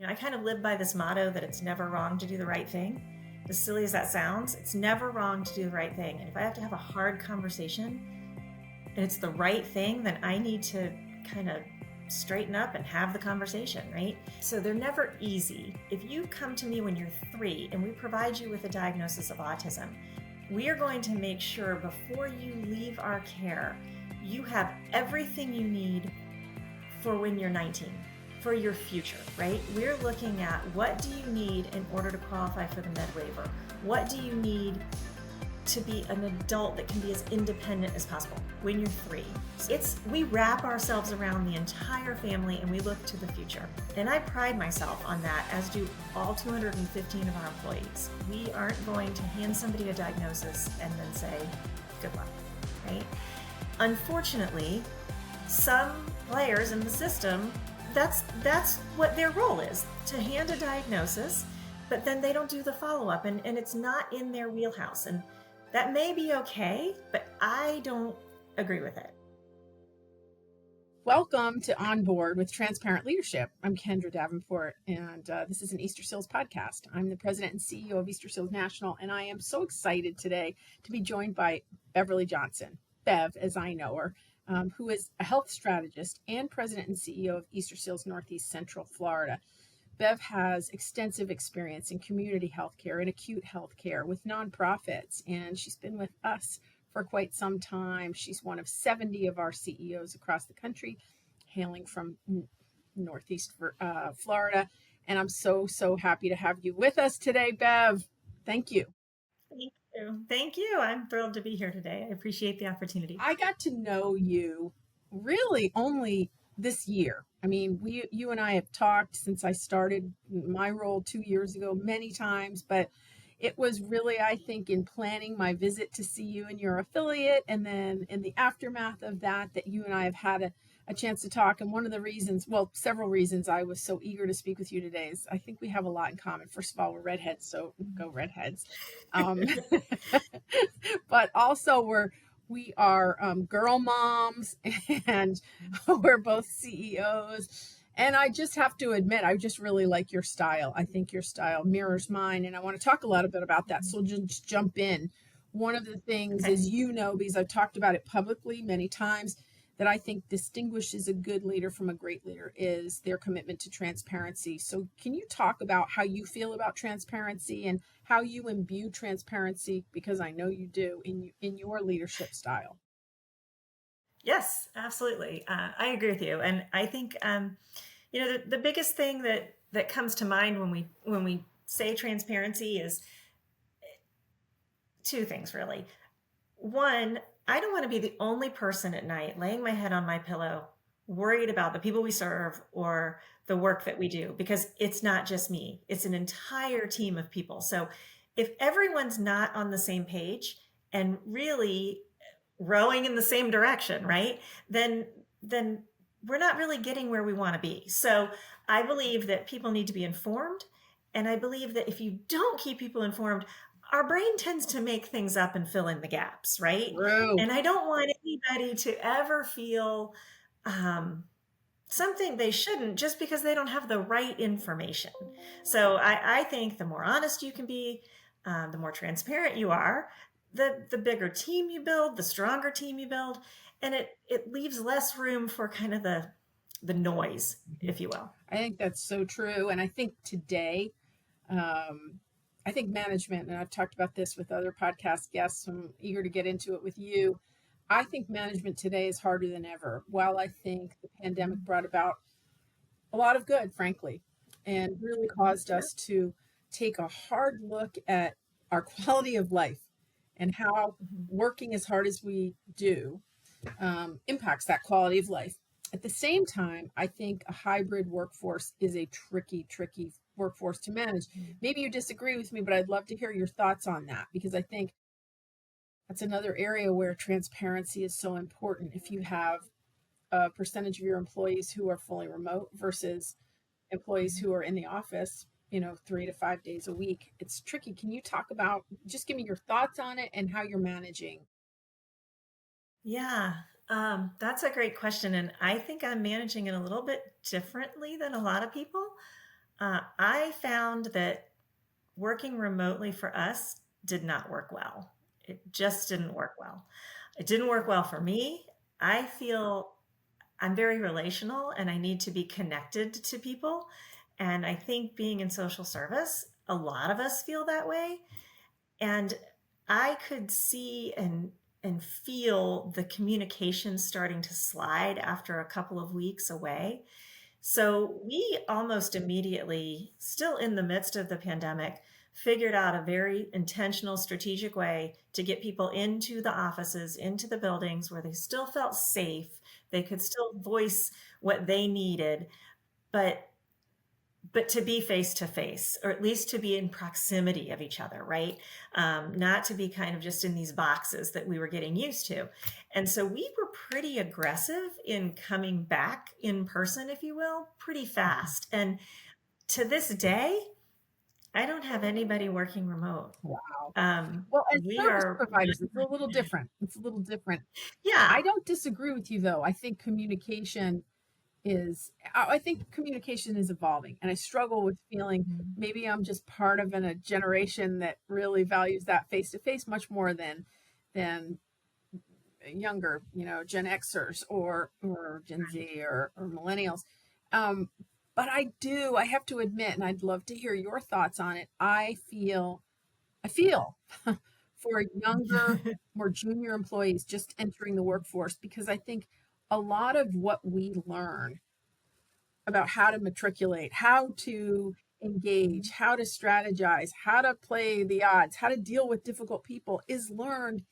I kind of live by this motto that it's never wrong to do the right thing. As silly as that sounds, it's never wrong to do the right thing. And if I have to have a hard conversation and it's the right thing, then I need to kind of straighten up and have the conversation, right? So they're never easy. If you come to me when you're 3 and we provide you with a diagnosis of autism, we are going to make sure before you leave our care, you have everything you need for when you're 19, for your future, right? We're looking at what do you need in order to qualify for the med waiver? What do you need to be an adult that can be as independent as possible when you're 3? We wrap ourselves around the entire family and we look to the future. And I pride myself on that, as do all 215 of our employees. We aren't going to hand somebody a diagnosis and then say, good luck, right? Unfortunately, some players in the system, that's what their role is, to hand a diagnosis, but then they don't do the follow-up, and it's not in their wheelhouse. And that may be okay, but I don't agree with it. Welcome to On Board with Transparent Leadership. I'm Kendra Davenport, and this is an Easterseals podcast. I'm the president and CEO of Easterseals National, and I am so excited today to be joined by Beverly Johnson, Bev, as I know her, who is a health strategist and president and CEO of Easterseals Northeast Central Florida. Bev has extensive experience in community healthcare and acute healthcare with nonprofits, and she's been with us for quite some time. She's one of 70 of our CEOs across the country, hailing from Northeast Florida. And I'm so happy to have you with us today, Bev. Thank you. Thank you. I'm thrilled to be here today. I appreciate the opportunity. I got to know you really only this year. I mean, you and I have talked since I started my role 2 years ago many times, but it was really, I think, in planning my visit to see you and your affiliate, and then in the aftermath of that you and I have had a chance to talk. And one of the reasons, well, several reasons I was so eager to speak with you today is I think we have a lot in common. First of all, we're redheads, so go redheads. But also we are girl moms, and we're both CEOs. And I just have to admit, I just really like your style. I think your style mirrors mine, and I want to talk a little bit about that. So just jump in. One of the things, as you know, because I've talked about it publicly many times, that I think distinguishes a good leader from a great leader is their commitment to transparency. So can you talk about how you feel about transparency and how you imbue transparency, because I know you do, in your leadership style? Yes, absolutely. I agree with you. And I think, the biggest thing that comes to mind when we say transparency is two things, really. One, I don't want to be the only person at night laying my head on my pillow, worried about the people we serve or the work that we do, because it's not just me. It's an entire team of people. So if everyone's not on the same page and really rowing in the same direction, right, then we're not really getting where we want to be. So I believe that people need to be informed. And I believe that if you don't keep people informed, our brain tends to make things up and fill in the gaps, right? True. And I don't want anybody to ever feel something they shouldn't just because they don't have the right information. So I think the more honest you can be, the more transparent you are, the bigger team you build, the stronger team you build, and it leaves less room for kind of the noise, if you will. I think that's so true. And I think today, I think management, and I've talked about this with other podcast guests, so I'm eager to get into it with you. I think management today is harder than ever. While I think the pandemic brought about a lot of good, frankly, and really caused us to take a hard look at our quality of life and how working as hard as we do impacts that quality of life. At the same time, I think a hybrid workforce is a tricky workforce to manage. Maybe you disagree with me, but I'd love to hear your thoughts on that, because I think that's another area where transparency is so important. If you have a percentage of your employees who are fully remote versus employees who are in the office, 3 to 5 days a week, it's tricky. Can you talk about, just give me your thoughts on it and how you're managing? Yeah, that's a great question. And I think I'm managing it a little bit differently than a lot of people. I found that working remotely for us did not work well. It just didn't work well. It didn't work well for me. I feel I'm very relational and I need to be connected to people. And I think being in social service, a lot of us feel that way. And I could see and feel the communication starting to slide after a couple of weeks away. So we almost immediately, still in the midst of the pandemic, figured out a very intentional, strategic way to get people into the offices, into the buildings where they still felt safe. They could still voice what they needed, but to be face to face, or at least to be in proximity of each other, right? Not to be kind of just in these boxes that we were getting used to. And so we were pretty aggressive in coming back in person, if you will, pretty fast. And to this day, I don't have anybody working remote. Wow. Well, as We service are, providers, it's a little different. It's a little different. yeah. I don't disagree with you though. I think communication is evolving, and I struggle with feeling maybe I'm just part of a generation that really values that face to face much more than younger, Gen Xers or Gen Z or millennials. Um, but I have to admit, and I'd love to hear your thoughts on it. I feel for younger, more junior employees just entering the workforce, because I think a lot of what we learn about how to matriculate, how to engage, how to strategize, how to play the odds, how to deal with difficult people is learned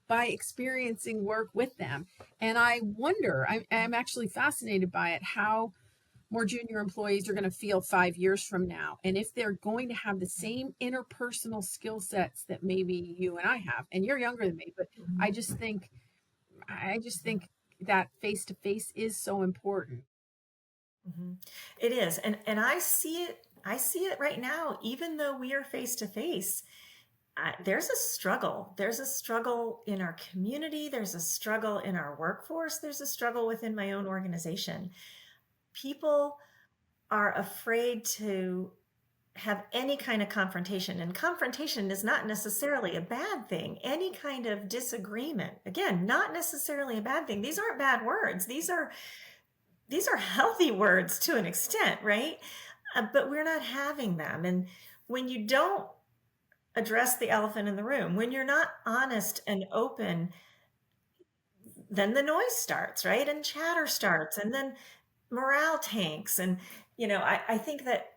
by experiencing work with them. And I wonder, I'm actually fascinated by it, how more junior employees are going to feel 5 years from now, and if they're going to have the same interpersonal skill sets that maybe you and I have. And you're younger than me, but I just think I just think that face to face is so important. Mhm. It is. And I see it right now, even though we are face to face. There's a struggle. There's a struggle in our community. There's a struggle in our workforce. There's a struggle within my own organization. People are afraid to have any kind of confrontation, and confrontation is not necessarily a bad thing. Any kind of disagreement, again, not necessarily a bad thing. These aren't bad words. These are healthy words to an extent, right? But we're not having them. And when you don't address the elephant in the room, when you're not honest and open, then the noise starts, right? And chatter starts, and then morale tanks. And, I think that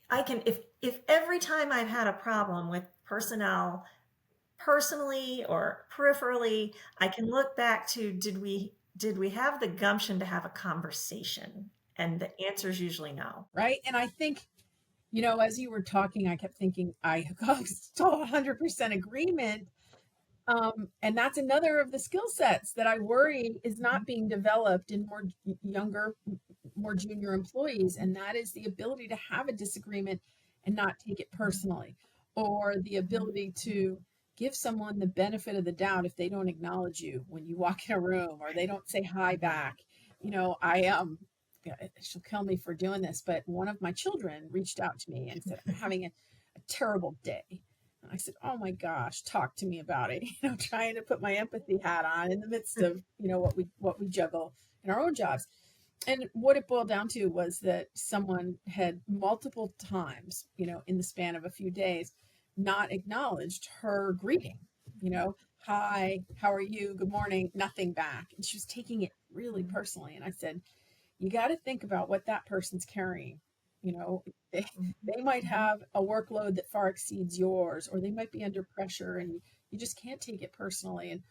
I can, if every time I've had a problem with personnel, personally or peripherally, I can look back to, did we have the gumption to have a conversation? And the answer is usually no. Right. And I think, as you were talking, I kept thinking, I saw 100% agreement. And that's another of the skill sets that I worry is not being developed in more younger, more junior employees. And that is the ability to have a disagreement and not take it personally, or the ability to give someone the benefit of the doubt if they don't acknowledge you when you walk in a room, or they don't say hi back. She'll kill me for doing this, but one of my children reached out to me and said, I'm having a terrible day. And I said, oh my gosh, talk to me about it. Trying to put my empathy hat on in the midst of, what we juggle in our own jobs. And what it boiled down to was that someone had multiple times, in the span of a few days, not acknowledged her greeting, hi, how are you? Good morning, nothing back. And she was taking it really personally. And I said, you got to think about what that person's carrying. They might have a workload that far exceeds yours, or they might be under pressure, and you just can't take it personally. And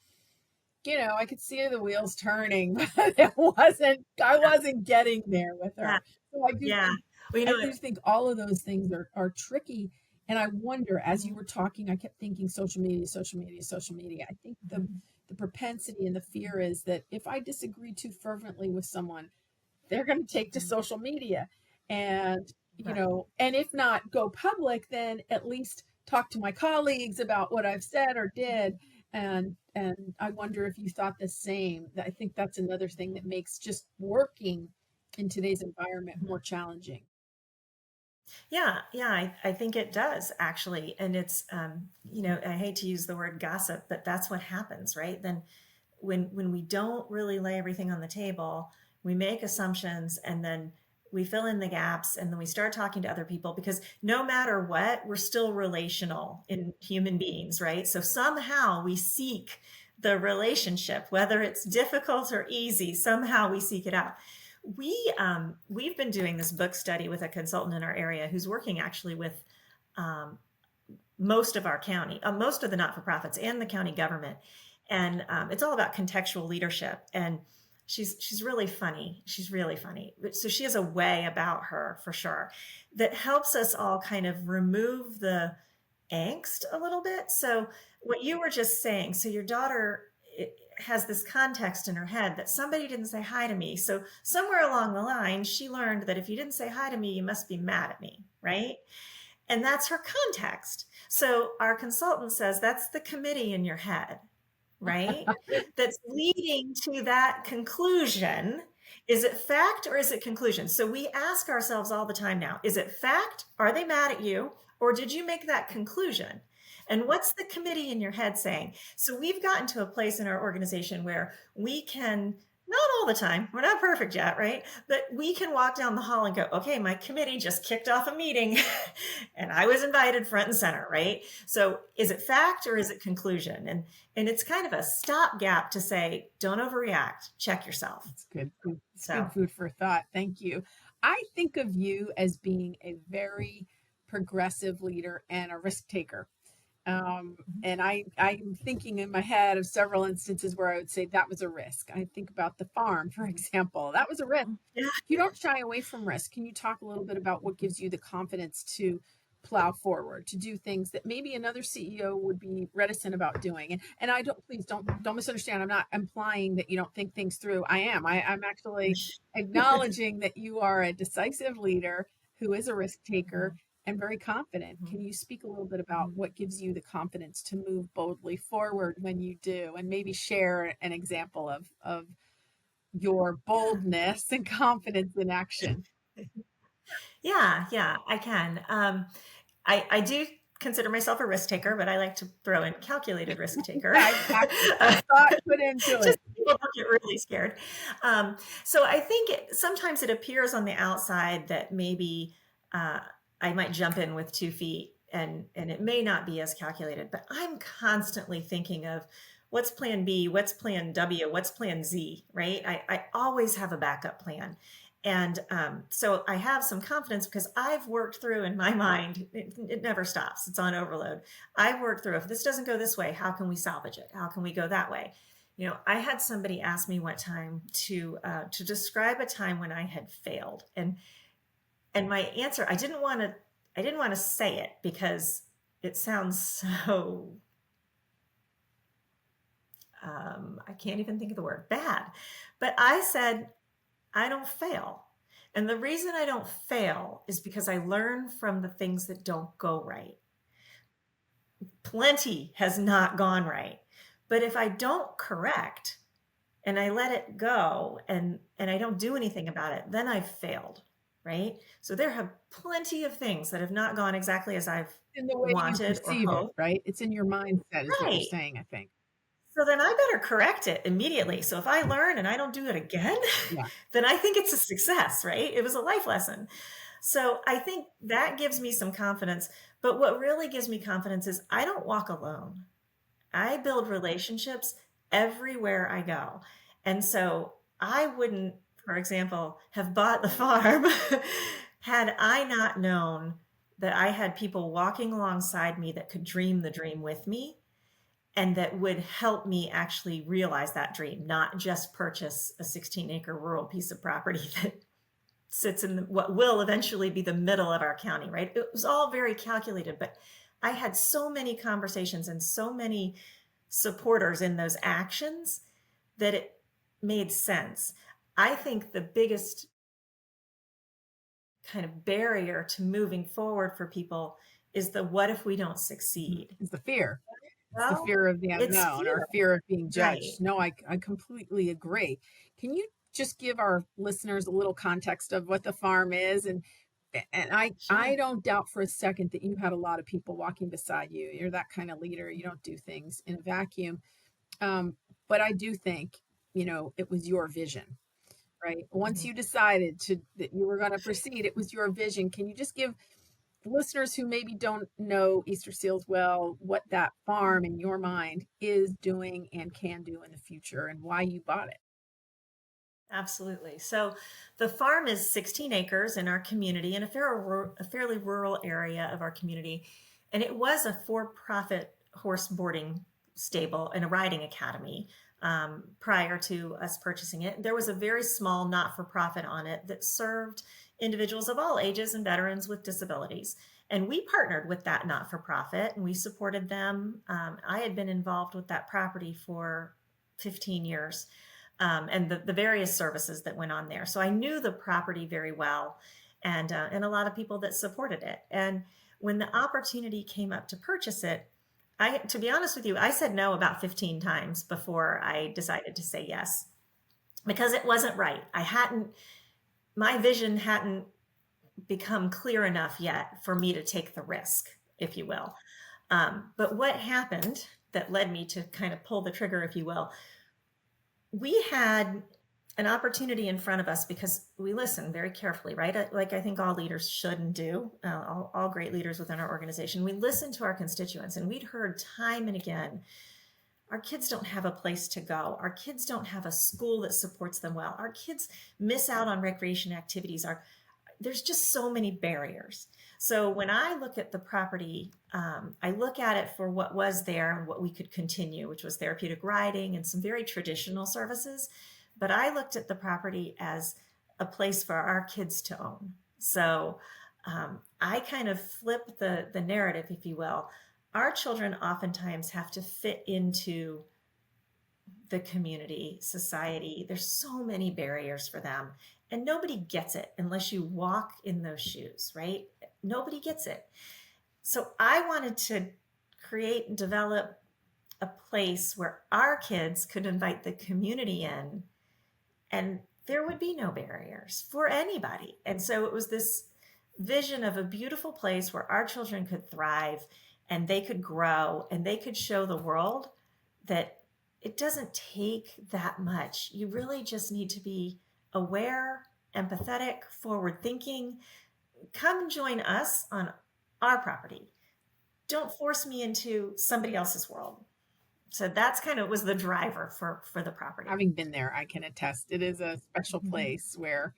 I could see the wheels turning, but I wasn't getting there with Yeah. her. So Yeah. Well, I do think all of those things are tricky. And I wonder, as you were talking, I kept thinking social media, social media, social media. I think the propensity and the fear is that if I disagree too fervently with someone, they're going to take to social media, and right. and if not go public, then at least talk to my colleagues about what I've said or did. And I wonder if you thought the same. I think that's another thing that makes just working in today's environment more challenging. Yeah, I think it does actually. And it's, I hate to use the word gossip, but that's what happens, right? Then when we don't really lay everything on the table, we make assumptions and then we fill in the gaps and then we start talking to other people because no matter what, we're still relational in human beings, right? So somehow we seek the relationship, whether it's difficult or easy, somehow we seek it out. We've been doing this book study with a consultant in our area who's working actually with um, most of our county, most of the not-for-profits and the county government, and it's all about contextual leadership. And she's really funny. She's really funny. So she has a way about her for sure that helps us all kind of remove the angst a little bit. So what you were just saying, so your daughter has this context in her head that somebody didn't say hi to me. So somewhere along the line, she learned that if you didn't say hi to me, you must be mad at me, right? And that's her context. So our consultant says that's the committee in your head, right? That's leading to that conclusion. Is it fact or is it conclusion? So we ask ourselves all the time now, is it fact? Are they mad at you? Or did you make that conclusion? And what's the committee in your head saying? So we've gotten to a place in our organization where we can, not all the time, we're not perfect yet, right? But we can walk down the hall and go, okay, my committee just kicked off a meeting and I was invited front and center, right? So is it fact or is it conclusion? And it's kind of a stopgap to say, don't overreact, check yourself. It's good. It's good food for thought. Thank you. I think of you as being a very progressive leader and a risk taker. And I'm thinking in my head of several instances where I would say that was a risk. I think about the farm, for example. That was a risk. Yeah. You don't shy away from risk. Can you talk a little bit about what gives you the confidence to plow forward, to do things that maybe another CEO would be reticent about doing? And I don't, please don't misunderstand. I'm not implying that you don't think things through. I am. I'm actually acknowledging that you are a decisive leader who is a risk taker and very confident. Can you speak a little bit about what gives you the confidence to move boldly forward when you do, and maybe share an example of your boldness and confidence in action? Yeah, I can. I do consider myself a risk taker, but I like to throw in calculated risk taker. Yeah, exactly. Thought put into Just it. people don't get really scared. So I think sometimes it appears on the outside that maybe I might jump in with 2 feet and it may not be as calculated, but I'm constantly thinking of what's plan B, what's plan W, what's plan Z, right? I always have a backup plan. And so I have some confidence because I've worked through in my mind, it never stops. It's on overload. I've worked through, if this doesn't go this way, how can we salvage it? How can we go that way? You know, I had somebody ask me one time to describe a time when I had failed. And my answer, I didn't want to say it because it sounds so, I can't even think of the word, bad. But I said, I don't fail. And the reason I don't fail is because I learn from the things that don't go right. Plenty has not gone right. But if I don't correct and I let it go and I don't do anything about it, then I've failed, right? So there have plenty of things that have not gone exactly as I've In the way you wanted or perceive it, hoped. right? It's in your mindset, is what you're Right. saying, I think. So then I better correct it immediately. So if I learn and I don't do it again, Yeah. then I think it's a success, right? It was a life lesson. So I think that gives me some confidence. But what really gives me confidence is I don't walk alone. I build relationships everywhere I go. And so I wouldn't, for example, have bought the farm had I not known that I had people walking alongside me that could dream the dream with me and that would help me actually realize that dream, not just purchase a 16-acre rural piece of property that sits in what will eventually be the middle of our county, right? It was all very calculated, but I had so many conversations and so many supporters in those actions that it made sense. I think the biggest kind of barrier to moving forward for people is the what if we don't succeed? It's the fear. It's the Well, fear of the it's unknown or fear, fear of being right? judged. No, I completely agree. Can you just give our listeners a little context of what the farm is And I Sure. don't doubt for a second that you had a lot of people walking beside you. You're that kind of leader. You don't do things in a vacuum. Um, but I do think, it was your vision, right? Once Mhm. you decided that you were going to proceed, it was your vision. Can you just give listeners who maybe don't know Easter Seals well what that farm in your mind is doing and can do in the future and why you bought it? Absolutely. So the farm is 16 acres in our community in a fairly rural area of our community. And it was a for profit horse boarding stable and a riding academy prior to us purchasing it. There was a very small not for profit on it that served individuals of all ages and veterans with disabilities. And we partnered with that not for profit and we supported them. I had been involved with that property for 15 years and the various services that went on there. So I knew the property very well, and a lot of people that supported it. And when the opportunity came up to purchase it, to be honest with you, I said no about 15 times before I decided to say yes because it wasn't right. My vision hadn't become clear enough yet for me to take the risk, if you will. But what happened that led me to kind of pull the trigger, if you will, we had an opportunity in front of us because we listened very carefully, right? Like I think all leaders should and do, all great leaders within our organization. We listened to our constituents and we'd heard time and again, our kids don't have a place to go. Our kids don't have a school that supports them well. Our kids miss out on recreation activities. There's just so many barriers. So when I look at the property, I look at it for what was there and what we could continue, which was therapeutic riding and some very traditional services. But I looked at the property as a place for our kids to own. So I kind of flip the narrative, if you will. Our children oftentimes have to fit into the community, society. There's so many barriers for them. And nobody gets it unless you walk in those shoes, right? Nobody gets it. So I wanted to create and develop a place where our kids could invite the community in and there would be no barriers for anybody. And so it was this vision of a beautiful place where our children could thrive and they could grow and they could show the world that it doesn't take that much. You really just need to be aware, empathetic, forward thinking. Come join us on our property. Don't force me into somebody else's world. So that's kind of was the driver for the property. Having been there, I can attest it is a special Mhm. place where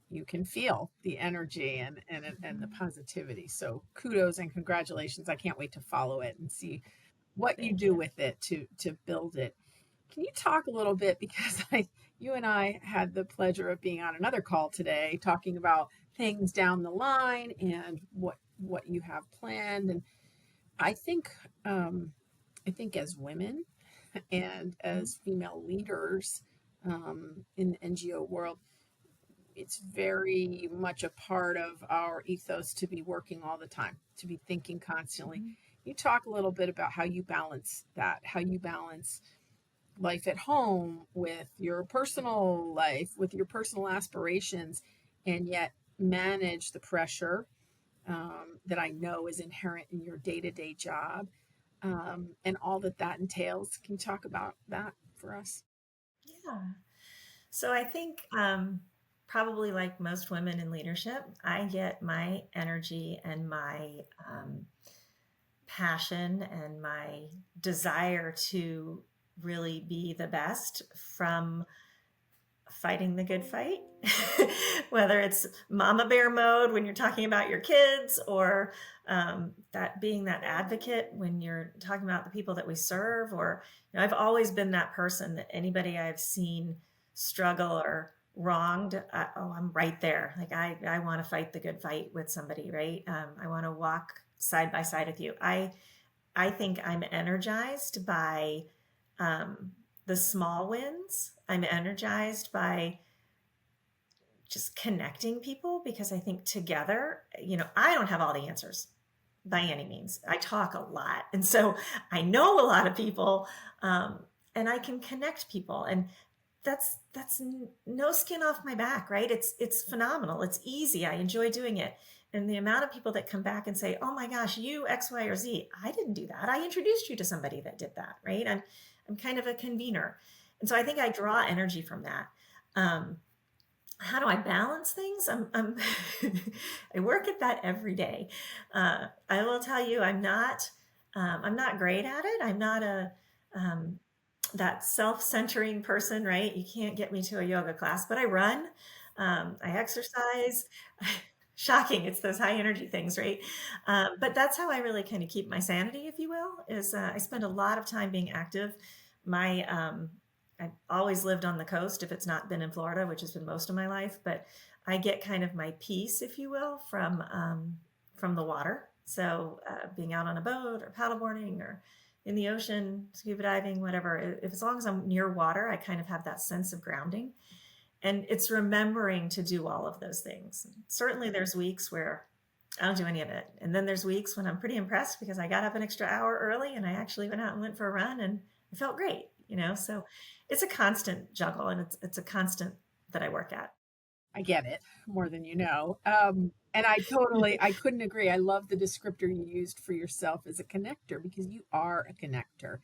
you can feel the energy and the positivity. So kudos and congratulations. I can't wait to follow it and see what you Thank do you. with it to build it. Can you talk a little bit because you and I had the pleasure of being on another call today talking about things down the line and what you have planned. And I think I think as women and Mhm. as female leaders in the NGO world, it's very much a part of our ethos to be working all the time, to be thinking constantly. Mhm. You talk a little bit about how you balance that, how you balance life at home with your personal life, with your personal aspirations, and yet manage the pressure that I know is inherent in your day to day job and all that that entails. Can you talk about that for us? Yeah. So I think probably like most women in leadership, I get my energy and my passion and my desire to really be the best from fighting the good fight, whether it's mama bear mode when you're talking about your kids or that being that advocate when you're talking about the people that we serve. Or I've always been that person that anybody I've seen struggle or wronged, I'm right there. Like I want to fight the good fight with somebody, right? I want to walk side by side with you. I think I'm energized by the small wins. I'm energized by just connecting people because I think together, I don't have all the answers by any means. I talk a lot. And so I know a lot of people and I can connect people. And that's no skin off my back, right? It's phenomenal. It's easy. I enjoy doing it. And the amount of people that come back and say, oh my gosh, you X, Y, or Z, I didn't do that. I introduced you to somebody that did that, right? I'm kind of a convener. And so I think I draw energy from that. How do I balance things? I work at that every day. I will tell you, I'm not great at it. I'm not um, that self-centering person, right? You can't get me to a yoga class, but I run, I exercise. Shocking, it's those high energy things, right? But that's how I really kind of keep my sanity, if you will. Is I spend a lot of time being active. My I've always lived on the coast if it's not been in Florida, which has been most of my life, but I get kind of my peace, if you will, from the water. So being out on a boat or paddleboarding or in the ocean, scuba diving, whatever. If as long as I'm near water, I kind of have that sense of grounding. And it's remembering to do all of those things. Certainly, there's weeks where I don't do any of it, and then there's weeks when I'm pretty impressed because I got up an extra hour early and I actually went out and went for a run and I felt great. So it's a constant juggle, and it's a constant that I work at. I get it more than you know. And I couldn't agree. I love the descriptor you used for yourself as a connector because you are a connector.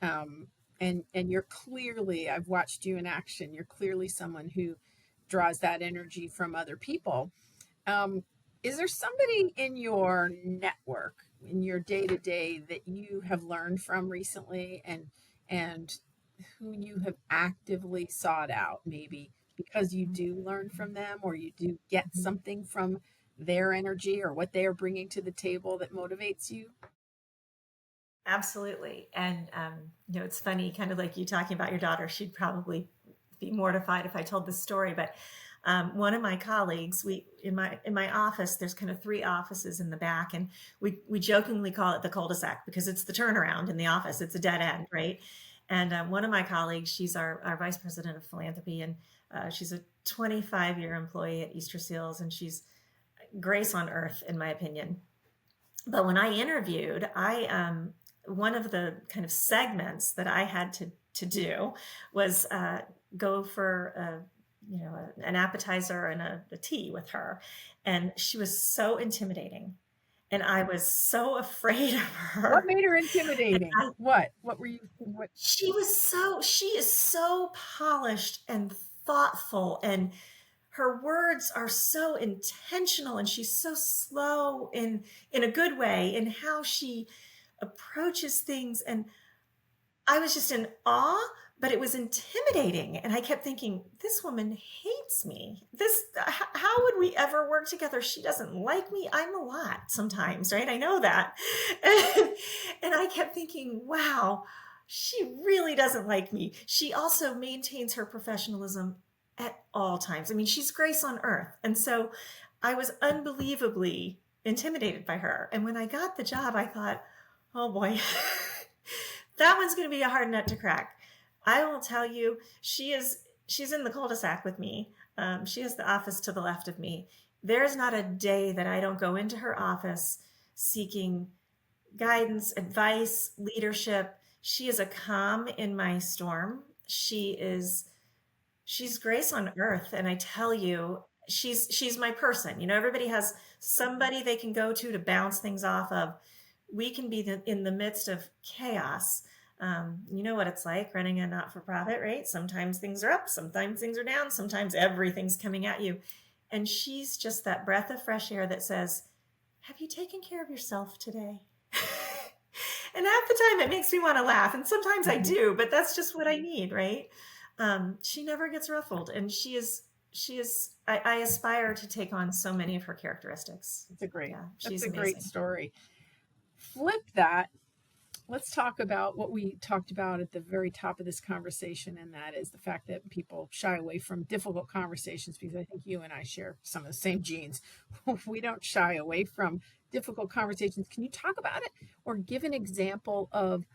Um, and you're clearly, I've watched you in action. You're clearly someone who draws that energy from other people. Um, is there somebody in your network, in your day to day, that you have learned from recently, and who you have actively sought out, maybe because you do learn from them, or you do get something from their energy or what they are bringing to the table that motivates you? Absolutely. And, it's funny, kind of like you talking about your daughter, she'd probably be mortified if I told this story, but one of my colleagues, in my office, there's kind of three offices in the back, and we jokingly call it the cul-de-sac because it's the turnaround in the office. It's a dead end, right? And one of my colleagues, she's our vice president of philanthropy, and she's a 25-year employee at Easterseals, and she's grace on earth, in my opinion. But when I interviewed, I one of the kind of segments that I had to do was go for an appetizer and a tea with her, and she was so intimidating, and I was so afraid of What her. made her intimidating? What were you? What? She is so polished and thoughtful, and her words are so intentional, and she's so slow in a good way in how she approaches things. And I was just in awe, but it was intimidating. And I kept thinking, this woman hates me. How would we ever work together? She doesn't like me. I'm a lot sometimes, right? I know that. And I kept thinking, wow, she really doesn't like me. She also maintains her professionalism at all times. I mean, she's grace on earth. And so I was unbelievably intimidated by her. And when I got the job, I thought, oh boy, that one's going to be a hard nut to crack. I will tell you, she's in the cul-de-sac with me. She has the office to the left of me. There's not a day that I don't go into her office seeking guidance, advice, leadership. She is a calm in my storm. She's grace on earth, and I tell you, she's my person. Everybody has somebody they can go to bounce things off of. We can be in the midst of chaos. You know what it's like running a not-for-profit, right? Sometimes things are up, sometimes things are down, sometimes everything's coming at you. And she's just that breath of fresh air that says, have you taken care of yourself today? And half the time it makes me want to laugh. And sometimes I do, but that's just what I need, right? She never gets ruffled. And I aspire to take on so many of her characteristics. That's a Amazing. great story. Flip that. Let's talk about what we talked about at the very top of this conversation, and that is the fact that people shy away from difficult conversations, because I think you and I share some of the same genes. We don't shy away from difficult conversations. Can you talk about it or give an example of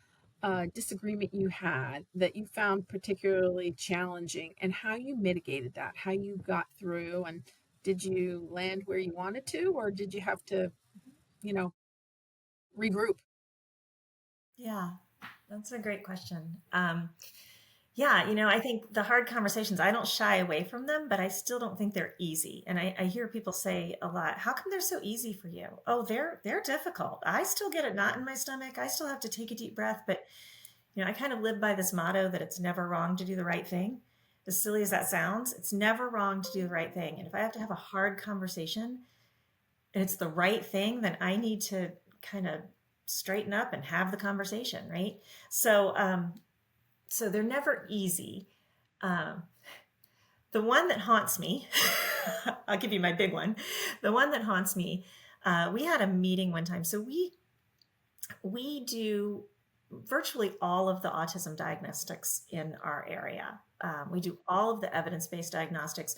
a disagreement you had that you found particularly challenging and how you mitigated that, how you got through, and did you land where you wanted to, or did you have to, regroup? Yeah, that's a great question. Yeah, I think the hard conversations, I don't shy away from them, but I still don't think they're easy. And I hear people say a lot, how come they're so easy for you? Oh, they're difficult. I still get a knot in my stomach. I still have to take a deep breath, but I kind of live by this motto that it's never wrong to do the right thing. As silly as that sounds, it's never wrong to do the right thing. And if I have to have a hard conversation and it's the right thing, then I need to kind of straighten up and have the conversation, right? So they're never easy. Um, the one that haunts me, I'll give you my big one. The one that haunts me, we had a meeting one time. So we do virtually all of the autism diagnostics in our area. We do all of the evidence-based diagnostics.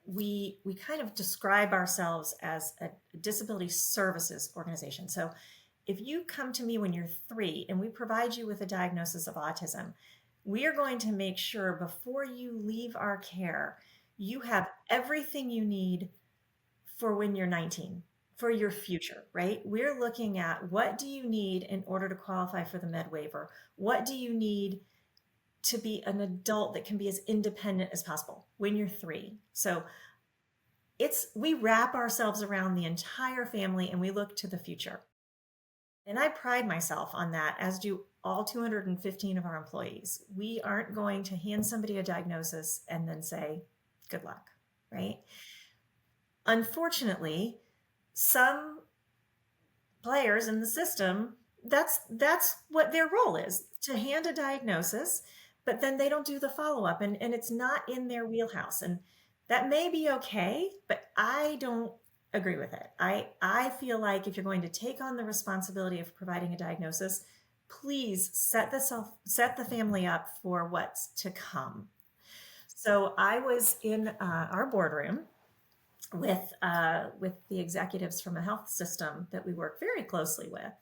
We kind of describe ourselves as a disability services organization. So if you come to me when you're 3 and we provide you with a diagnosis of autism, we are going to make sure before you leave our care, you have everything you need for when you're 19, for your future, right? We're looking at what do you need in order to qualify for the med waiver? What do you need to be an adult that can be as independent as possible when you're 3? So we wrap ourselves around the entire family and we look to the future. And I pride myself on that, as do all 215 of our employees. We aren't going to hand somebody a diagnosis and then say, good luck, right? Unfortunately, some players in the system, that's what their role is, to hand a diagnosis, but then they don't do the follow-up and it's not in their wheelhouse. And that may be okay, but I don't agree with it. I feel like if you're going to take on the responsibility of providing a diagnosis, please set the family up for what's to come. So I was in our boardroom with the executives from a health system that we work very closely with,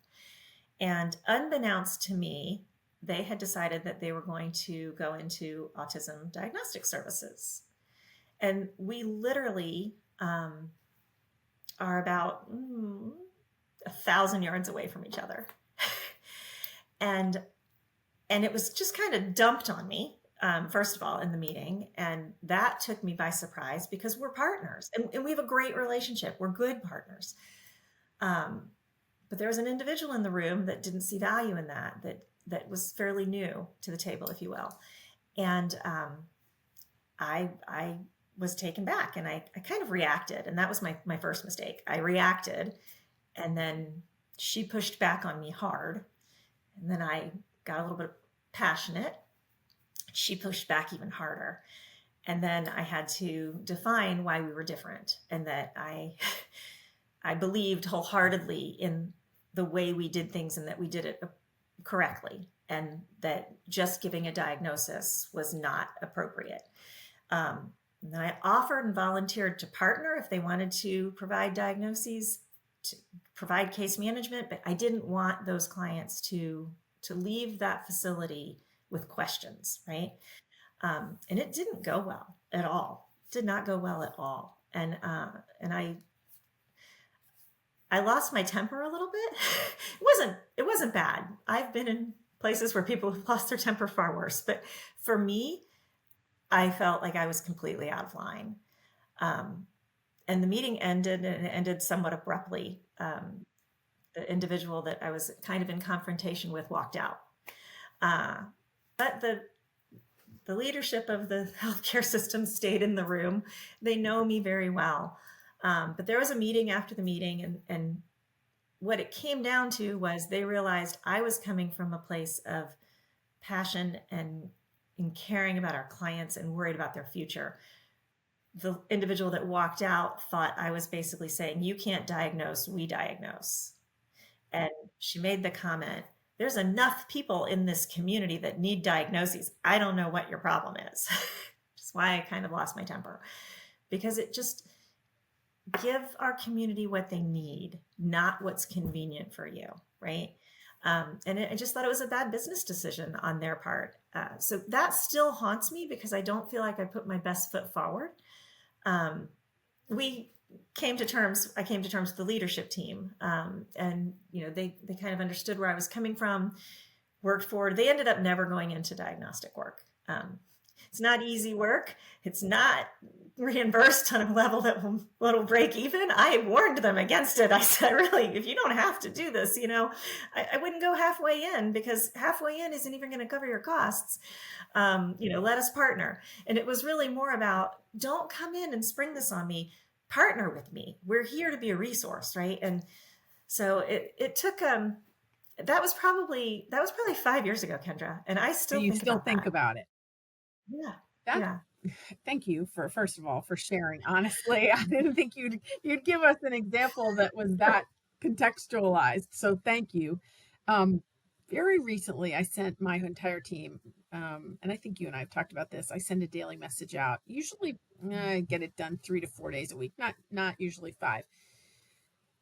and unbeknownst to me, they had decided that they were going to go into autism diagnostic services, and we literally are about 1,000 yards away from each other. and it was just kind of dumped on me, first of all, in the meeting. And that took me by surprise because we're partners and we have a great relationship. We're good partners. But there was an individual in the room that didn't see value in that was fairly new to the table, if you will. And I was taken back and I kind of reacted. And that was my first mistake. I reacted and then she pushed back on me hard. And then I got a little bit passionate. She pushed back even harder. And then I had to define why we were different and that I believed wholeheartedly in the way we did things and that we did it correctly and that just giving a diagnosis was not appropriate. And then I offered and volunteered to partner if they wanted to provide diagnoses, to provide case management, but I didn't want those clients to leave that facility with questions, right? And it didn't go well at all. Did not go well at all. And I lost my temper a little bit. It wasn't bad. I've been in places where people have lost their temper far worse, but for me, I felt like I was completely out of line. And the meeting ended, and it ended somewhat abruptly. The individual that I was kind of in confrontation with walked out. But the leadership of the healthcare system stayed in the room. They know me very well. But there was a meeting after the meeting, and what it came down to was they realized I was coming from a place of passion and caring about our clients and worried about their future. The individual that walked out thought I was basically saying, you can't diagnose, we diagnose. And she made the comment, there's enough people in this community that need diagnoses. I don't know what your problem is. That's why I kind of lost my temper, because it just give our community what they need, not what's convenient for you, right? And I just thought it was a bad business decision on their part. So that still haunts me because I don't feel like I put my best foot forward. I came to terms with the leadership team, and they kind of understood where I was coming from, worked forward. They ended up never going into diagnostic work. It's not easy work. It's not reimbursed on a level that will break even. I warned them against it. I said, really, if you don't have to do this, I wouldn't go halfway in, because halfway in isn't even going to cover your costs. Let us partner. And it was really more about, don't come in and spring this on me. Partner with me. We're here to be a resource, right? And so it took that was probably 5 years ago, Kendra, and I So still you think still about think that. about it. Yeah, That yeah. Thank you for, first of all, for sharing. Honestly, I didn't think you'd give us an example that was that contextualized. So thank you. Um, Very recently, I sent my entire team, and I think you and I have talked about this. I send a daily message out. Usually, I get it done 3 to 4 days a week, not usually 5,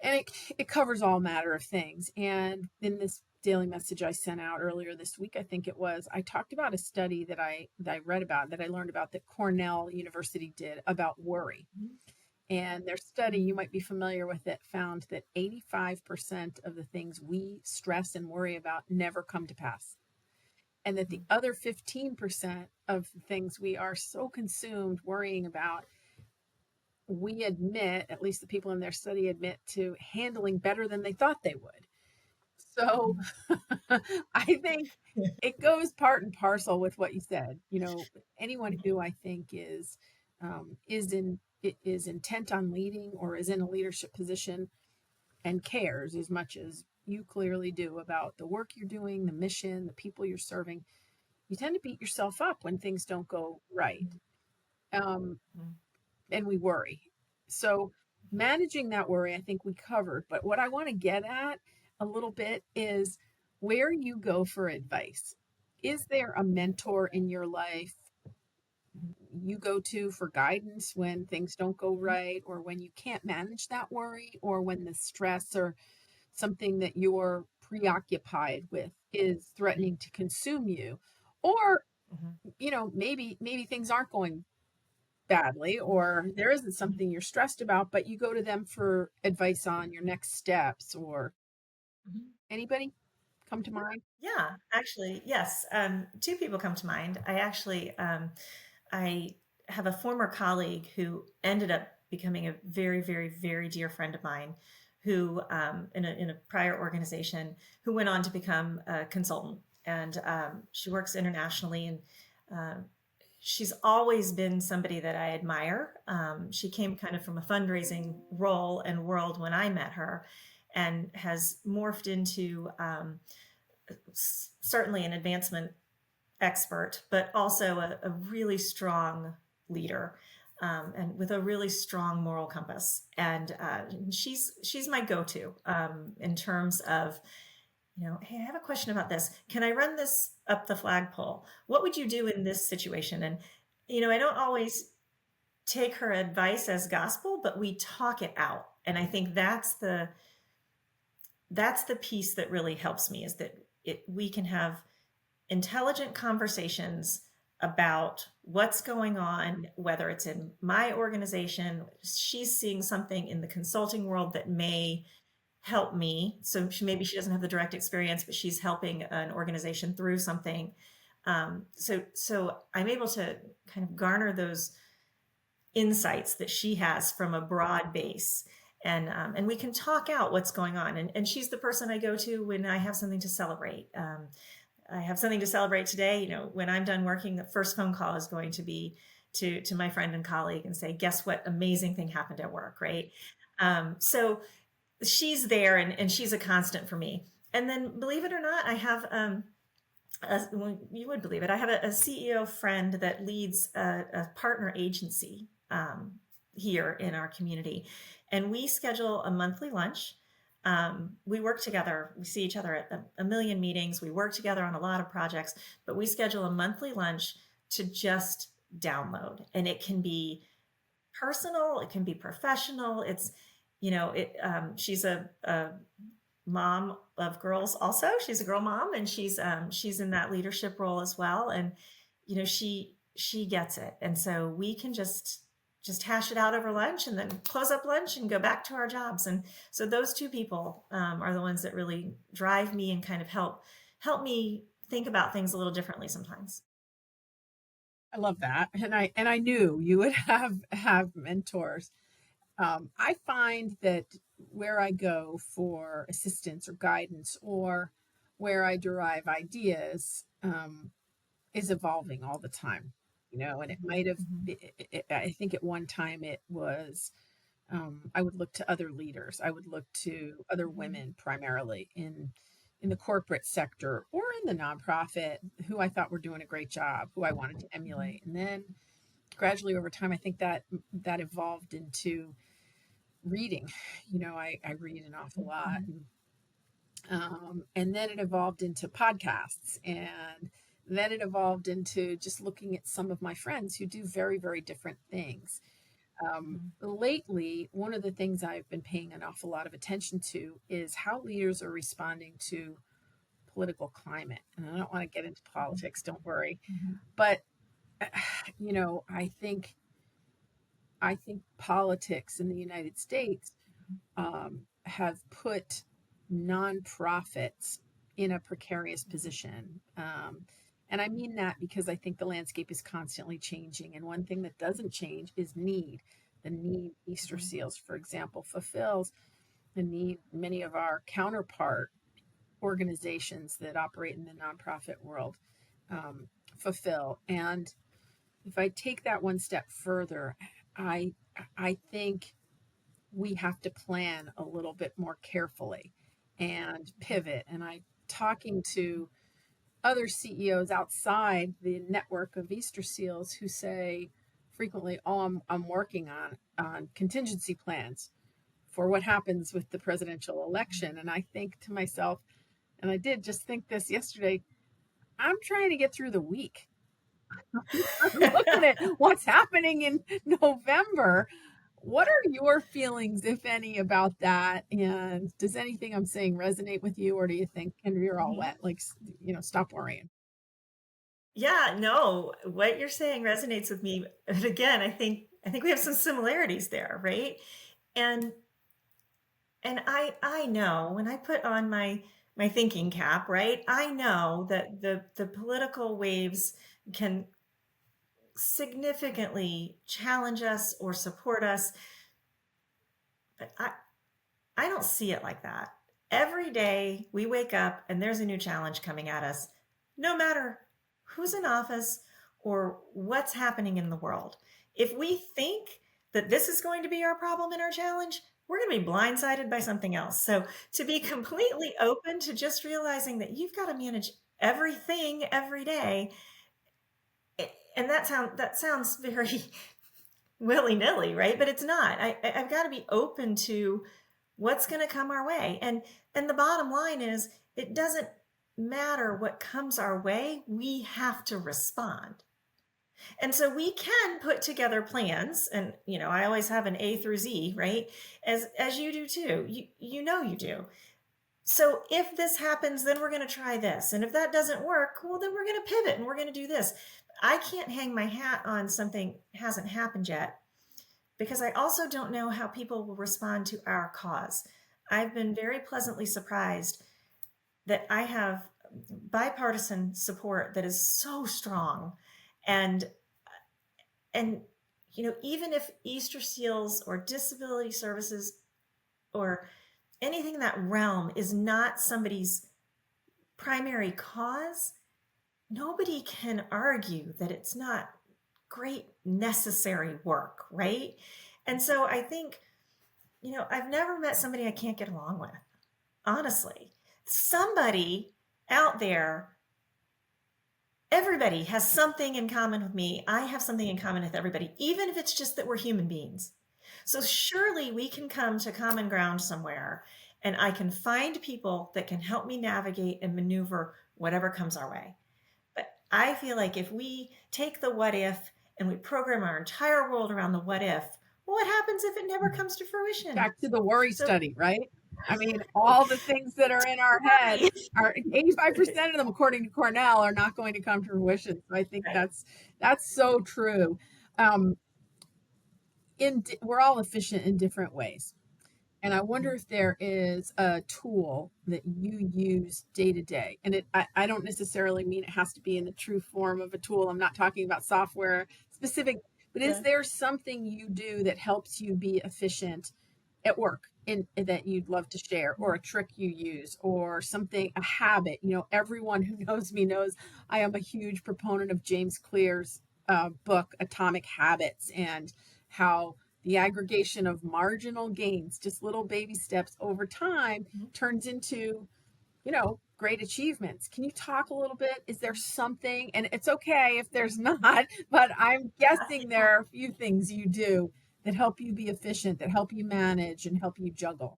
and it covers all matter of things. And in this daily message I sent out earlier this week, I think it was, I talked about a study that I read about, that I learned about, that Cornell University did about worry. And their study, you might be familiar with it, found that 85% of the things we stress and worry about never come to pass. And that the other 15% of the things we are so consumed worrying about, we admit, at least the people in their study admit, to handling better than they thought they would. So I think it goes part and parcel with what you said. Anyone who I think is intent on leading, or is in a leadership position and cares as much as you clearly do about the work you're doing, the mission, the people you're serving, you tend to beat yourself up when things don't go right. Um, and we worry. So managing that worry, I think we covered. But what I want to get at a little bit is where you go for advice. Is there a mentor in your life you go to for guidance when things don't go right, or when you can't manage that worry, or when the stress or something that you're preoccupied with is threatening to consume you? Or, maybe things aren't going badly, or there isn't something you're stressed about, but you go to them for advice on your next steps. Or anybody come to mind? Yeah, actually, yes. Two people come to mind. I have a former colleague who ended up becoming a very, very, very dear friend of mine, who in a prior organization, who went on to become a consultant, and she works internationally, and um, she's always been somebody that I admire. She came kind of from a fundraising role and world when I met her, and has morphed into certainly an advancement expert, but also a really strong leader, and with a really strong moral compass. And she's my go-to in terms of, hey, I have a question about this. Can I run this up the flagpole? What would you do in this situation? And I don't always take her advice as gospel, but we talk it out. And I think that's the piece that really helps me, is that we can have intelligent conversations about what's going on, whether it's in my organization, she's seeing something in the consulting world that may help me. So maybe she doesn't have the direct experience, but she's helping an organization through something. So I'm able to kind of garner those insights that she has from a broad base. And we can talk out what's going on. And she's the person I go to when I have something to celebrate. I have something to celebrate today. When I'm done working, the first phone call is going to be to my friend and colleague and say, guess what amazing thing happened at work, right? So she's there, and she's a constant for me. And then, believe it or not, I have, well, you would believe it, I have a CEO friend that leads a partner agency here in our community. And we schedule a monthly lunch. We work together. We see each other at a million meetings. We work together on a lot of projects, but we schedule a monthly lunch to just download. And it can be personal, it can be professional. She's a mom of girls also. She's a girl mom, and she's in that leadership role as well. And she gets it. And so we can just hash it out over lunch, and then close up lunch and go back to our jobs. And so those two people are the ones that really drive me and kind of help me think about things a little differently sometimes. I love that. And I knew you would have mentors. I find that where I go for assistance or guidance, or where I derive ideas, is evolving all the time. And it might have, Mhm. I think at one time it was, I would look to other leaders. I would look to other Mhm. women, primarily in the corporate sector or in the nonprofit, who I thought were doing a great job, who I wanted to Mhm. emulate. And then gradually over time, I think that evolved into reading. I read an awful lot, Mhm. and then it evolved into podcasts, and then it evolved into just looking at some of my friends who do very, very different things. Mhm. Lately, one of the things I've been paying an awful lot of attention to is how leaders are responding to political climate. And I don't want to get into politics, don't worry. Mhm. But I think politics in the United States, have put nonprofits in a precarious position. And I mean that because I think the landscape is constantly changing. And one thing that doesn't change is need. The need Mhm. Easterseals, for example, fulfills the need many of our counterpart organizations that operate in the nonprofit world, fulfill. And if I take that one step further, I I think we have to plan a little bit more carefully and pivot. And I talking to other CEOs outside the network of Easterseals who say frequently, "Oh, I'm working on contingency plans for what happens with the presidential election." And I think to myself, and I did just think this yesterday, I'm trying to get through the week. I'm looking at what's happening in November. What are your feelings, if any, about that? And does anything I'm saying resonate with you, or do you think, Kendra, you're all Mhm. wet? Like, stop worrying. Yeah, no, what you're saying resonates with me. And again, I think we have some similarities there, right? And and I know when I put on my thinking cap, right? I know that the political waves can significantly challenge us or support us, but I don't see it like that. Every day we wake up and there's a new challenge coming at us, no matter who's in office or what's happening in the world. If we think that this is going to be our problem and our challenge, we're going to be blindsided by something else. So to be completely open to just realizing that you've got to manage everything every day, and that sounds very willy-nilly, right? But it's not. I've got to be open to what's going to come our way. And the bottom line is it doesn't matter what comes our way, we have to respond. And so we can put together plans, and I always have an A through Z, right? As you do too. You do. So if this happens, then we're going to try this. And if that doesn't work, well, then we're going to pivot and we're going to do this. I can't hang my hat on something hasn't happened yet because I also don't know how people will respond to our cause. I've been very pleasantly surprised that I have bipartisan support that is so strong. And and even if Easterseals or disability services or anything in that realm is not somebody's primary cause, nobody can argue that it's not great necessary work, right? And so I think, I've never met somebody I can't get along with, honestly. Somebody out there, everybody has something in common with me. I have something in common with everybody, even if it's just that we're human beings. So surely we can come to common ground somewhere and I can find people that can help me navigate and maneuver whatever comes our way. But I feel like if we take the what if and we program our entire world around the what if, well, what happens if it never comes to fruition? Back to the worry So, study, right? I mean, all the things that are in our head right. are 85% of them, according to Cornell, are not going to come to fruition. So I think Right. that's so true. Um, we're all efficient in different ways. And I wonder if there is a tool that you use day to day. And I don't necessarily mean it has to be in the true form of a tool. I'm not talking about software specific, but is Yeah. there something you do that helps you be efficient at work that you'd love to share, or a trick you use, or something, a habit? Everyone who knows me knows I am a huge proponent of James Clear's book, Atomic Habits, and how the aggregation of marginal gains, just little baby steps over time, turns into, great achievements. Can you talk a little bit? Is there something, and it's okay if there's not, but I'm guessing there are a few things you do that help you be efficient, that help you manage and help you juggle?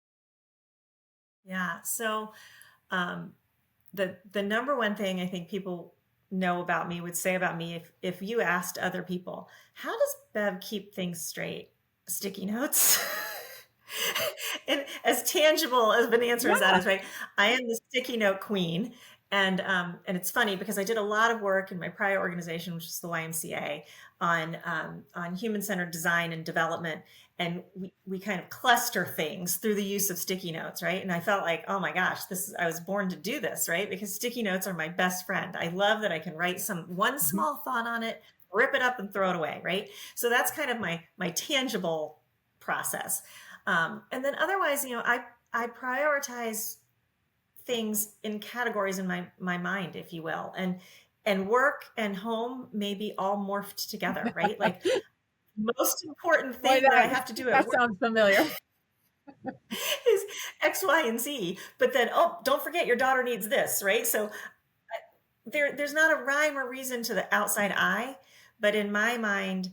Yeah. So um, the number one thing I think people know about me would say about me, if you asked other people, how does Bev keep things straight? Sticky notes. And as tangible of an answer as that Yeah. is, right? I am the sticky note queen. And it's funny because I did a lot of work in my prior organization, which is the YMCA, on human-centered design and development. And we kind of cluster things through the use of sticky notes, right? And I felt like, oh my gosh, I was born to do this, right? Because sticky notes are my best friend. I love that I can write one Mhm. small thought on it, rip it up and throw it away, right? So that's kind of my tangible process. And then otherwise, I prioritize things in categories in my mind, if you will, and work and home may be all morphed together, right? Like most important Boy, thing that I have to do at that work sounds familiar. is X, Y, and Z. But then, oh, don't forget your daughter needs this, right? So there's not a rhyme or reason to the outside eye, but in my mind,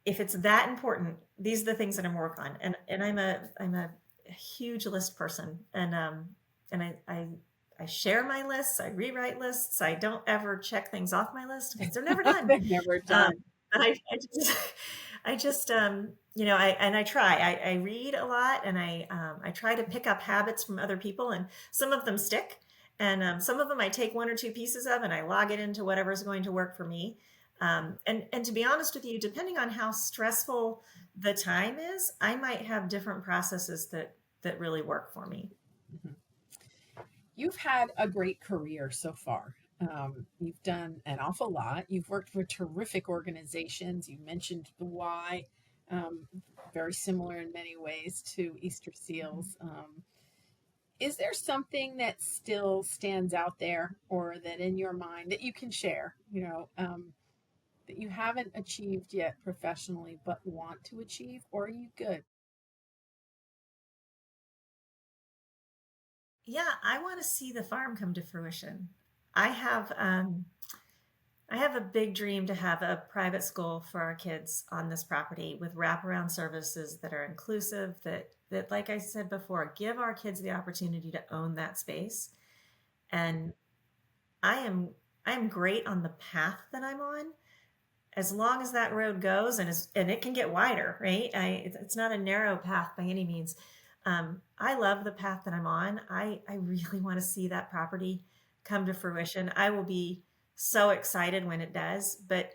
if it's that important, these are the things that I'm working on. And I'm a huge list person, and I share my lists, I rewrite lists, I don't ever check things off my list because they're never done. They're never Um, done. but I try. I read a lot, and I try to pick up habits from other people, and some of them stick, and some of them I take one or two pieces of, and I log it into whatever's going to work for me. And to be honest with you, depending on how stressful the time is, I might have different processes that really work for me. Mhm. You've had a great career so far. You've done an awful lot. You've worked for terrific organizations. You mentioned the Y, um, very similar in many ways to Easterseals. Is there something that still stands out there, or that in your mind that you can share, that you haven't achieved yet professionally but want to achieve, or are you good? Yeah, I want to see the farm come to fruition. I have um, I have a big dream to have a private school for our kids on this property with wraparound services that are inclusive, that like I said before, give our kids the opportunity to own that space. And I am I am great on the path that I'm on, as long as that road goes and it can get wider, right? It's not a narrow path by any means. I love the path that I'm on. I really want to see that property come to fruition. I will be so excited when it does, but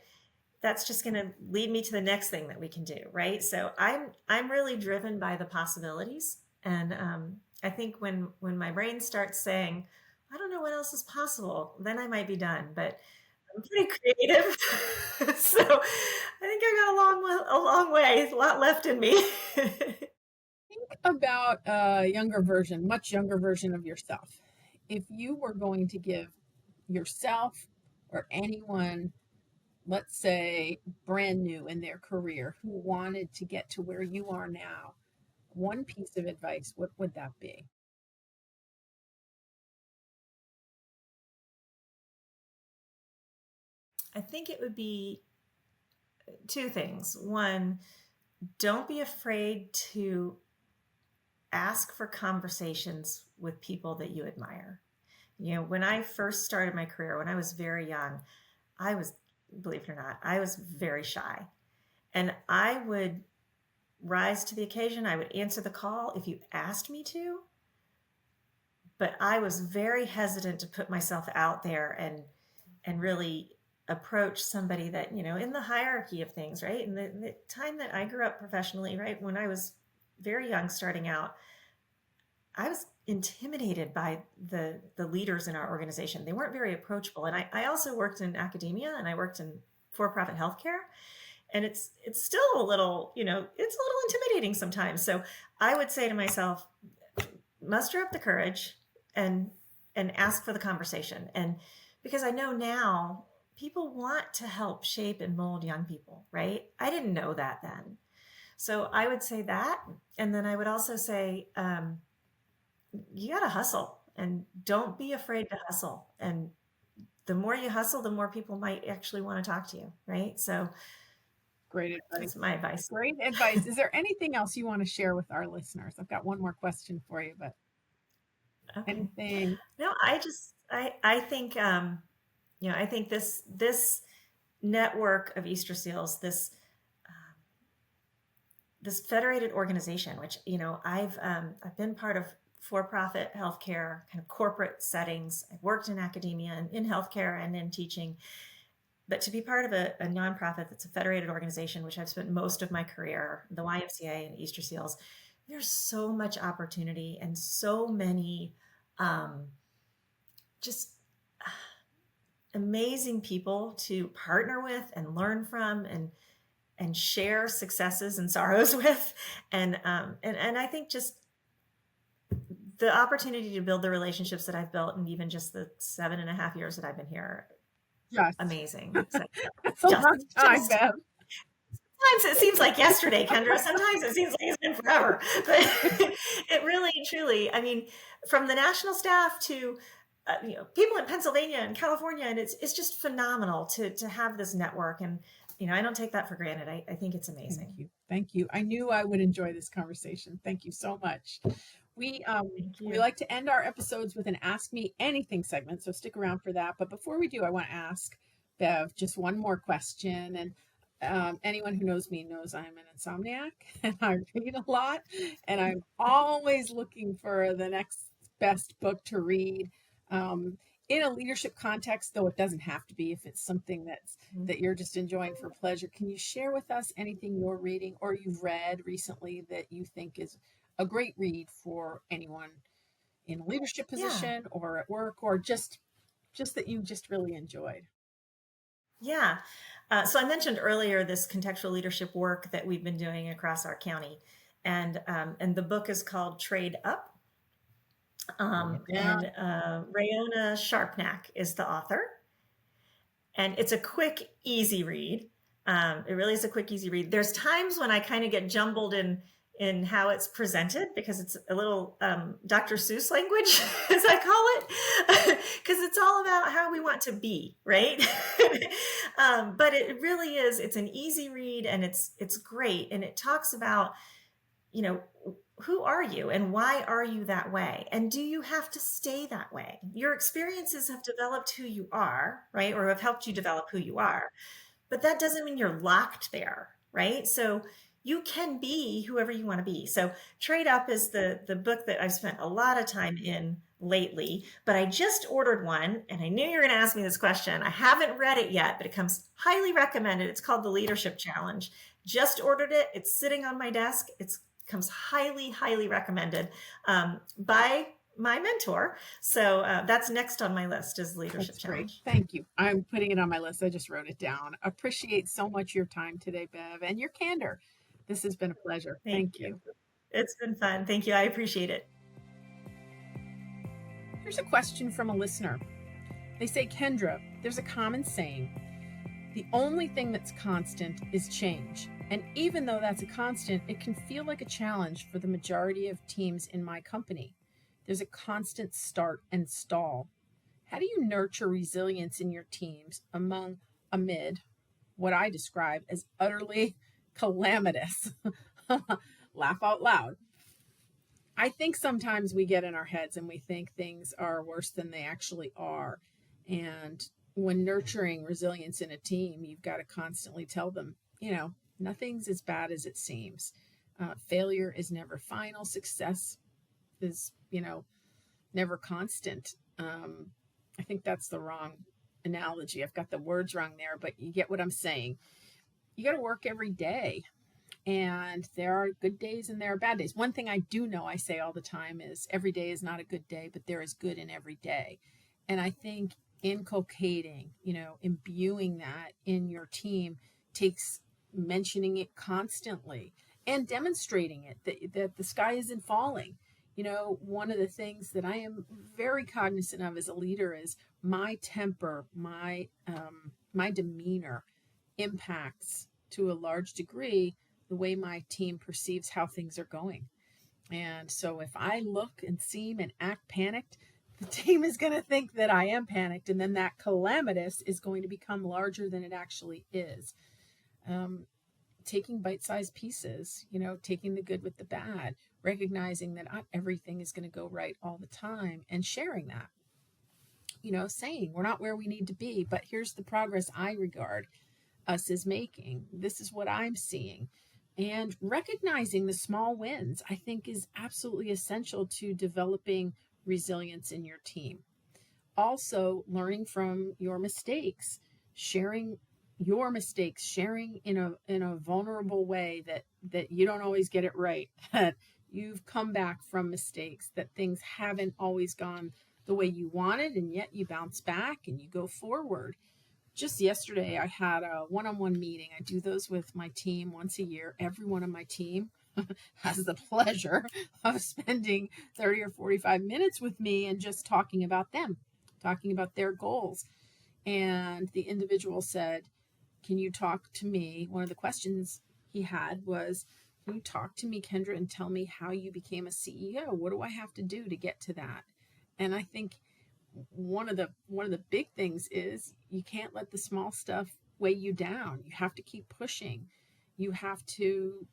that's just going to lead me to the next thing that we can do, right? So I'm really driven by the possibilities, and I think when my brain starts saying, I don't know what else is possible, then I might be done. But I'm pretty creative, so I think I got a long way, a lot left in me. Think about a younger version, much younger version of yourself. If you were going to give yourself or anyone, let's say brand new in their career, who wanted to get to where you are now, one piece of advice, what would that be? I think it would be two things. One, don't be afraid to ask for conversations with people that you admire. When I first started my career, when I was very young, I was, believe it or not, I was very shy. And I would rise to the occasion. I would answer the call if you asked me to, but I was very hesitant to put myself out there and really approach somebody that, in the hierarchy of things, right? And the time that I grew up professionally, right, when I was very young starting out, I was intimidated by the leaders in our organization. They weren't very approachable. And I also worked in academia, and I worked in for-profit healthcare. And it's still a little, it's a little intimidating sometimes. So I would say to myself, muster up the courage and ask for the conversation. And because I know now people want to help shape and mold young people, right? I didn't know that then. So I would say that. And then I would also say, you got to hustle, and don't be afraid to hustle. And the more you hustle, the more people might actually want to talk to you, right? So great advice. That's my advice. Great advice. Is there anything else you want to share with our listeners? I've got one more question for you, but okay. Anything? No, I think, I think this network of Easterseals, this federated organization, which, I've been part of for-profit healthcare, kind of corporate settings. I've worked in academia and in healthcare and in teaching. But to be part of a nonprofit that's a federated organization, which I've spent most of my career, the YMCA and Easterseals, there's so much opportunity and so many just amazing people to partner with and learn from and share successes and sorrows with. And I think just the opportunity to build the relationships that I've built, and even just the 7.5 years that I've been here, amazing. So, that's a long time, Bev. Sometimes it seems like yesterday, Kendra. Sometimes it seems like it's been forever. But it really, truly, I mean, from the national staff to people in Pennsylvania and California, and it's just phenomenal to have this network. And I don't take that for granted. I think it's amazing. Thank you. I knew I would enjoy this conversation. Thank you so much. We like to end our episodes with an Ask Me Anything segment, so stick around for that. But before we do, I want to ask Bev just one more question. And anyone who knows me knows I'm an insomniac, and I read a lot, and I'm always looking for the next best book to read. In a leadership context, though it doesn't have to be, if it's something that you're just enjoying for pleasure, can you share with us anything you're reading or you've read recently that you think is a great read for anyone in a leadership position or at work, or just that you just really enjoyed? Yeah. So I mentioned earlier this contextual leadership work that we've been doing across our county, and the book is called Trade Up. And Rayona Sharpnack is the author, and it's a quick, easy read. It really is a quick, easy read. There's times when I kind of get jumbled in how it's presented, because it's a little Dr. Seuss language, as I call it, because it's all about how we want to be, right? But it really is. It's an easy read, and it's great, and it talks about, who are you and why are you that way? And do you have to stay that way? Your experiences have developed who you are, right? Or have helped you develop who you are. But that doesn't mean you're locked there, right? So you can be whoever you want to be. So Trade Up is the book that I've spent a lot of time in lately, but I just ordered one, and I knew you were going to ask me this question. I haven't read it yet, but it comes highly recommended. It's called The Leadership Challenge. Just ordered it. It's sitting on my desk. It comes highly, highly recommended by my mentor. So that's next on my list, is Leadership Challenge. Great. Thank you. I'm putting it on my list. I just wrote it down. Appreciate so much your time today, Bev, and your candor. This has been a pleasure. Thank you. It's been fun. Thank you. I appreciate it. Here's a question from a listener. They say, Kendra, there's a common saying, the only thing that's constant is change. And even though that's a constant, it can feel like a challenge for the majority of teams in my company. There's a constant start and stall. How do you nurture resilience in your teams amid what I describe as utterly calamitous? Laugh out loud. I think sometimes we get in our heads and we think things are worse than they actually are. And when nurturing resilience in a team, you've got to constantly tell them, nothing's as bad as it seems. Failure is never final. Success is, never constant. I think that's the wrong analogy. I've got the words wrong there, but you get what I'm saying. You got to work every day. And there are good days and there are bad days. One thing I do know I say all the time is every day is not a good day, but there is good in every day. And I think inculcating, imbuing that in your team takes mentioning it constantly and demonstrating it that the sky isn't falling. One of the things that I am very cognizant of as a leader is my temper, my demeanor impacts to a large degree the way my team perceives how things are going. And so if I look and seem and act panicked, the team is going to think that I am panicked, and then that calamitous is going to become larger than it actually is. Taking bite-sized pieces, taking the good with the bad, recognizing that not everything is going to go right all the time, and sharing that. Saying we're not where we need to be, but here's the progress I regard us as making. This is what I'm seeing. And recognizing the small wins, I think, is absolutely essential to developing resilience in your team. Also, learning from your mistakes, sharing your mistakes, sharing in a vulnerable way that you don't always get it right, that you've come back from mistakes, that things haven't always gone the way you wanted, and yet you bounce back and you go forward. Just yesterday, I had a one-on-one meeting. I do those with my team once a year. Every one of my team has the pleasure of spending 30 or 45 minutes with me and just talking about them, talking about their goals. And the individual said, can you talk to me? One of the questions he had was, can you talk to me, Kendra, and tell me how you became a CEO? What do I have to do to get to that? And I think one of the big things is you can't let the small stuff weigh you down. You have to keep pushing. You have to,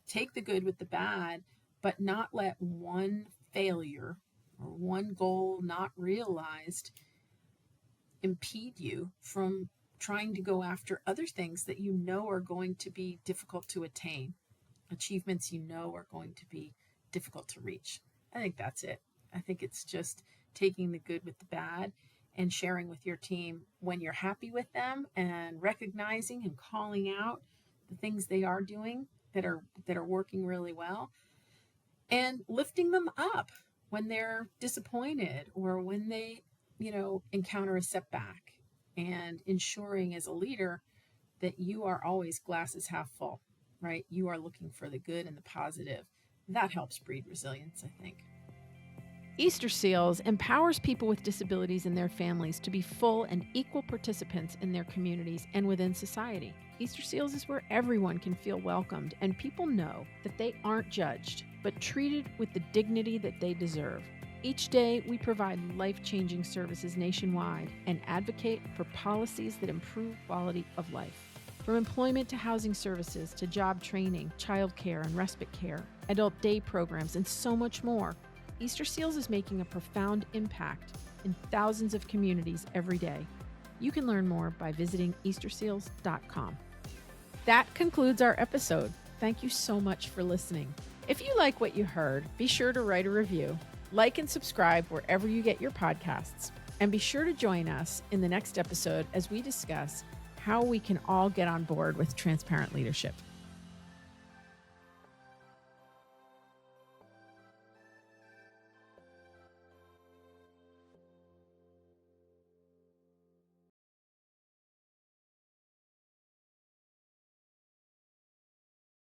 take the good with the bad, but not let one failure or one goal not realized impede you from trying to go after other things that are going to be difficult to attain, achievements are going to be difficult to reach. I think that's it. I think it's just taking the good with the bad and sharing with your team when you're happy with them, and recognizing and calling out the things they are doing that are working really well, and lifting them up when they're disappointed or when they, encounter a setback, and ensuring as a leader that you are always glasses half full, right? You are looking for the good and the positive. That helps breed resilience, I think. Easterseals empowers people with disabilities and their families to be full and equal participants in their communities and within society. Easterseals is where everyone can feel welcomed and people know that they aren't judged, but treated with the dignity that they deserve. Each day, we provide life-changing services nationwide and advocate for policies that improve quality of life. From employment to housing services to job training, childcare and respite care, adult day programs, and so much more, Easterseals is making a profound impact in thousands of communities every day. You can learn more by visiting Easterseals.com. That concludes our episode. Thank you so much for listening. If you like what you heard, be sure to write a review, like and subscribe wherever you get your podcasts, and be sure to join us in the next episode as we discuss how we can all get on board with transparent leadership.